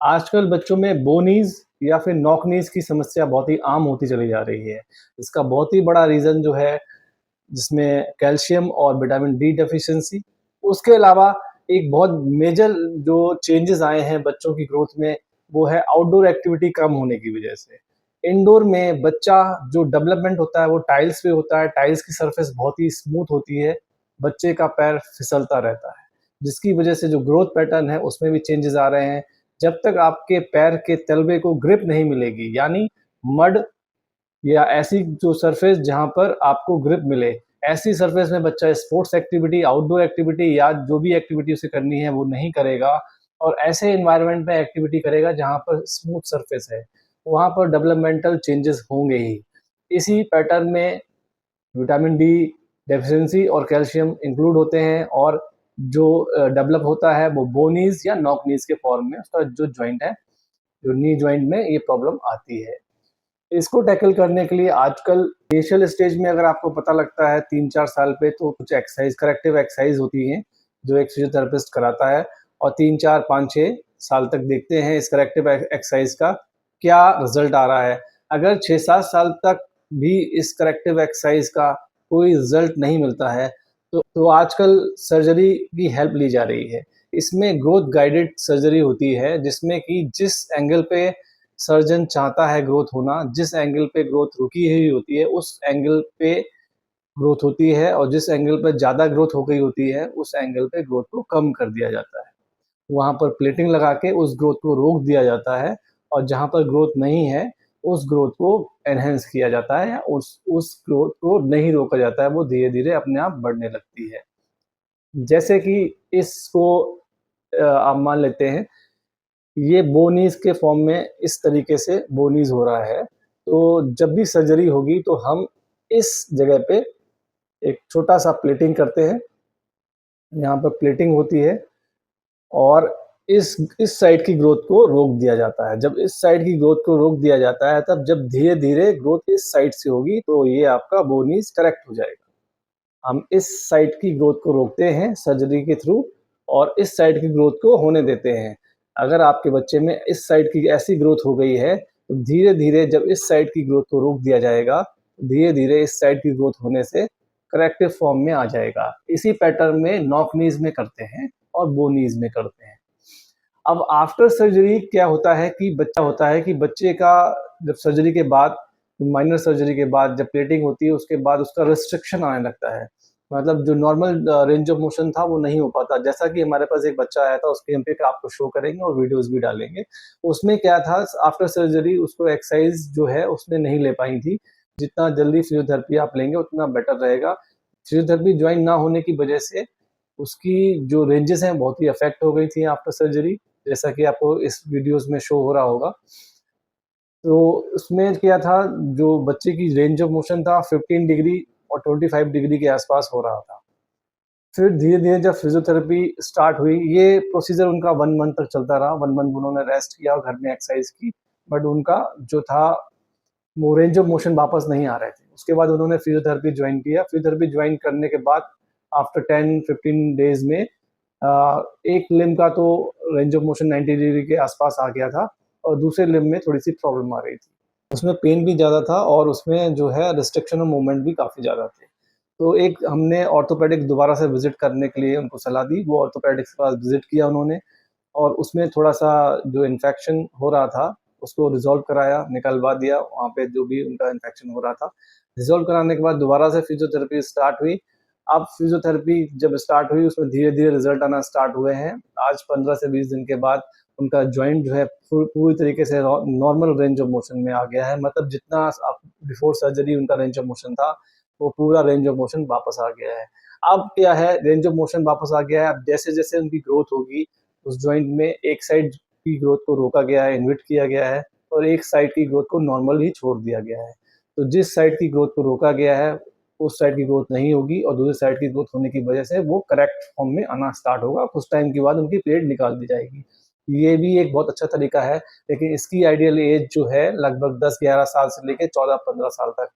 आजकल बच्चों में बोनीज़ या फिर नॉक-नीज़ की समस्या बहुत ही आम होती चली जा रही है। इसका बहुत ही बड़ा रीज़न जो है, जिसमें कैल्शियम और विटामिन डी डेफ़िशिएंसी, उसके अलावा एक बहुत मेजर जो चेंजेज़ आए हैं बच्चों की ग्रोथ में, वो है आउटडोर एक्टिविटी कम होने की वजह से। इनडोर में बच्चा जो डेवलपमेंट होता है, वो टाइल्स पे होता है, टाइल्स की सरफेस बहुत ही स्मूथ होती है, बच्चे का पैर फिसलता रहता है, जिसकी वजह से जो ग्रोथ पैटर्न है, उसमें भी चेंजेज़ आ रहे हैं। जब तक आपके पैर के तलवे को ग्रिप नहीं मिलेगी, यानी मड या ऐसी जो सरफेस जहाँ पर आपको ग्रिप मिले, ऐसी सरफेस में बच्चा स्पोर्ट्स एक्टिविटी, आउटडोर एक्टिविटी या जो भी एक्टिविटी उसे करनी है वो नहीं करेगा और ऐसे एनवायरनमेंट में एक्टिविटी करेगा जहाँ पर स्मूथ सरफेस है, वहाँ पर डेवलपमेंटल चेंजेस होंगे ही। इसी पैटर्न में विटामिन डी डेफिशिएंसी और कैल्शियम इंक्लूड होते हैं और जो डेवलप होता है वो बोनीज़ या नॉक-नीज़ के फॉर्म में उसका जो जॉइंट है, जो नी जॉइंट में ये प्रॉब्लम आती है। इसको टैकल करने के लिए आजकल इनिशियल स्टेज में अगर आपको पता लगता है 3-4 साल पे, तो कुछ एक्सरसाइज़ करेक्टिव एक्सरसाइज़ होती हैं, जो एक फिजियोथेरेपिस्ट कराता है और 3-4, 5-6 साल तक देखते हैं इस करेक्टिव एक्सरसाइज़ का क्या रिज़ल्ट आ रहा है। अगर 6-7 साल तक भी इस करेक्टिव एक्सरसाइज़ का कोई रिज़ल्ट नहीं मिलता है, तो आजकल सर्जरी की हेल्प ली जा रही है। इसमें ग्रोथ गाइडेड सर्जरी होती है, जिसमें कि जिस एंगल पे सर्जन चाहता है ग्रोथ होना, जिस एंगल पे ग्रोथ रुकी हुई होती है, उस एंगल पे ग्रोथ होती है और जिस एंगल पे ज़्यादा ग्रोथ हो गई होती है, उस एंगल पे ग्रोथ को कम कर दिया जाता है। वहाँ पर प्लेटिंग लगा के उस ग्रोथ को रोक दिया जाता है और जहाँ पर ग्रोथ नहीं है, उस ग्रोथ को एनहांस किया जाता है या उस ग्रोथ को नहीं रोका जाता है, वो धीरे-धीरे अपने आप बढ़ने लगती है। जैसे कि इसको आप मान लेते हैं, ये बोनीज़ के फॉर्म में इस तरीके से बोनीज़ हो रहा है, तो जब भी सर्जरी होगी तो हम इस जगह पे एक छोटा-सा प्लेटिंग करते हैं, यहाँ पर प्लेटिंग होती है और इस साइड की ग्रोथ को रोक दिया जाता है। जब इस साइड की ग्रोथ को रोक दिया जाता है, तब जब धीरे-धीरे ग्रोथ इस साइड से होगी, तो ये आपका बोनीज़ करेक्ट हो जाएगा। हम इस साइड की ग्रोथ को रोकते हैं सर्जरी के थ्रू और इस साइड की ग्रोथ को होने देते हैं। अगर आपके बच्चे में इस साइड की ऐसी ग्रोथ हो गई है, तो धीरे-धीरे जब इस साइड की ग्रोथ को रोक दिया जाएगा, धीरे-धीरे इस साइड की ग्रोथ होने से करेक्टिव फॉर्म में आ जाएगा। इसी पैटर्न में नॉक नीज़ में करते हैं और बो नीज़ में करते हैं। अब आफ्टर सर्जरी क्या होता है कि बच्चे का जब सर्जरी के बाद, माइनर सर्जरी के बाद जब प्लेटिंग होती है, उसके बाद उसका रिस्ट्रिक्शन आने लगता है। मतलब जो नॉर्मल रेंज ऑफ मोशन था वो नहीं हो पाता। जैसा कि हमारे पास एक बच्चा आया था, उसके हम पिक आपको शो करेंगे और वीडियोज़ भी डालेंगे। उसमें क्या था, आफ्टर सर्जरी उसको एक्सरसाइज़ जो है उसने नहीं ले पाई थी। जितना जल्दी फिजियोथेरेपी आप लेंगे उतना बेटर रहेगा। फिजियोथेरेपी जॉइन ना होने की वजह से उसकी जो रेंजेस हैं बहुत ही अफेक्ट हो गई थी आफ्टर सर्जरी, जैसा कि आपको इस वीडियोज़ में शो हो रहा होगा। तो उसमें क्या था, जो बच्चे की रेंज ऑफ मोशन था 15 डिग्री और 25 डिग्री के आसपास हो रहा था। फिर धीरे-धीरे जब फिजियोथेरेपी स्टार्ट हुई, ये प्रोसीजर उनका 1 मंथ तक चलता रहा। 1 मंथ उन्होंने रेस्ट किया और घर में एक्सरसाइज की, बट उनका जो था वो रेंज ऑफ मोशन वापस नहीं आ रहे थे। उसके बाद उन्होंने फिजियोथेरेपी जॉइन किया। फिजियोथेरेपी जॉइन करने के बाद आफ्टर 10-15 डेज़ में एक लिम्ब का तो रेंज ऑफ मोशन 90 डिग्री के आसपास आ गया था और दूसरे लिम्ब में थोड़ी-सी प्रॉब्लम आ रही थी। उसमें पेन भी ज़्यादा था और उसमें जो है रिस्ट्रिक्शन ऑफ मूवमेंट भी काफ़ी ज़्यादा थे। तो एक हमने ऑर्थोपेडिक दोबारा से विज़िट करने के लिए उनको सलाह दी। वो ऑर्थोपेडिक्स के पास विज़िट किया उन्होंने और उसमें थोड़ा-सा जो इन्फेक्शन हो रहा था, उसको रिज़ॉल्व कराया, निकलवा दिया, वहाँ पे जो भी उनका इन्फेक्शन हो रहा था। रिज़ॉल्व कराने के बाद दोबारा से फिजियोथेरेपी स्टार्ट हुई। अब फिजियोथेरेपी जब स्टार्ट हुई, उसमें धीरे-धीरे रिज़ल्ट आना स्टार्ट हुए हैं। आज 15 से 20 दिन के बाद उनका जॉइंट जो है पूरी तरीके से नॉर्मल रेंज ऑफ मोशन में आ गया है। मतलब जितना आप बिफोर सर्जरी उनका रेंज ऑफ मोशन था, वो पूरा रेंज ऑफ मोशन वापस आ गया है। अब क्या है, रेंज ऑफ मोशन वापस आ गया है। अब जैसे-जैसे उनकी ग्रोथ होगी, उस जॉइंट में एक साइड की ग्रोथ को रोका गया है, इन्हिबिट किया गया है और एक साइड की ग्रोथ को नॉर्मल ही छोड़ दिया गया है। तो जिस साइड की ग्रोथ को रोका गया है, उस साइड की ग्रोथ नहीं होगी और दूसरी साइड की ग्रोथ होने की वजह से वो करेक्ट फॉर्म में आना स्टार्ट होगा। कुछ टाइम के बाद उनकी प्लेट निकाल दी जाएगी। ये भी एक बहुत अच्छा तरीका है, लेकिन इसकी आइडियल एज जो है लगभग 10-11 साल से लेके 14-15 साल तक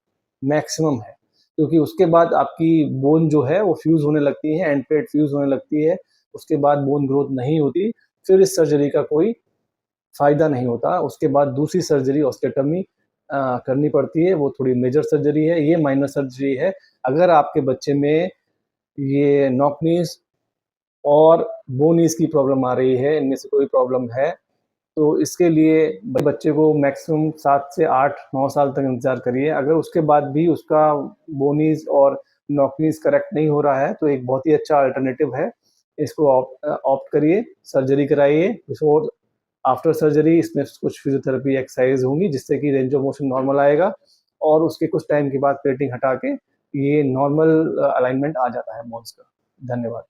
मैक्सिमम है। क्योंकि उसके बाद आपकी बोन जो है वो फ्यूज़ होने लगती है, एंड प्लेट फ्यूज़ होने लगती है। उसके बाद बोन ग्रोथ नहीं होती, फिर इस सर्जरी का कोई फ़ायदा नहीं होता, उसके बाद दूसरी सर्जरी ऑस्टेक्टमी करनी पड़ती है, वो थोड़ी मेजर सर्जरी है, ये माइनर सर्जरी है। अगर आपके बच्चे में ये नॉक नीज़ और बो नीज़ की प्रॉब्लम आ रही है, इनमें से कोई प्रॉब्लम है, तो इसके लिए बच्चे को मैक्सिमम 7 से 8-9 साल तक इंतज़ार करिए। अगर उसके बाद भी उसका बो नीज़ और नॉक नीज़ करेक्ट नहीं हो रहा है, तो एक बहुत ही अच्छा अल्टरनेटिव है, इसको ऑप्ट करिए, सर्जरी कराइए। बिफोर आफ्टर सर्जरी इसमें कुछ फिजियोथेरेपी एक्सरसाइज होंगी जिससे कि रेंज ऑफ मोशन नॉर्मल आएगा और उसके कुछ टाइम के बाद प्लेटिंग हटा के ये नॉर्मल अलाइनमेंट आ जाता है बोन्स का। धन्यवाद।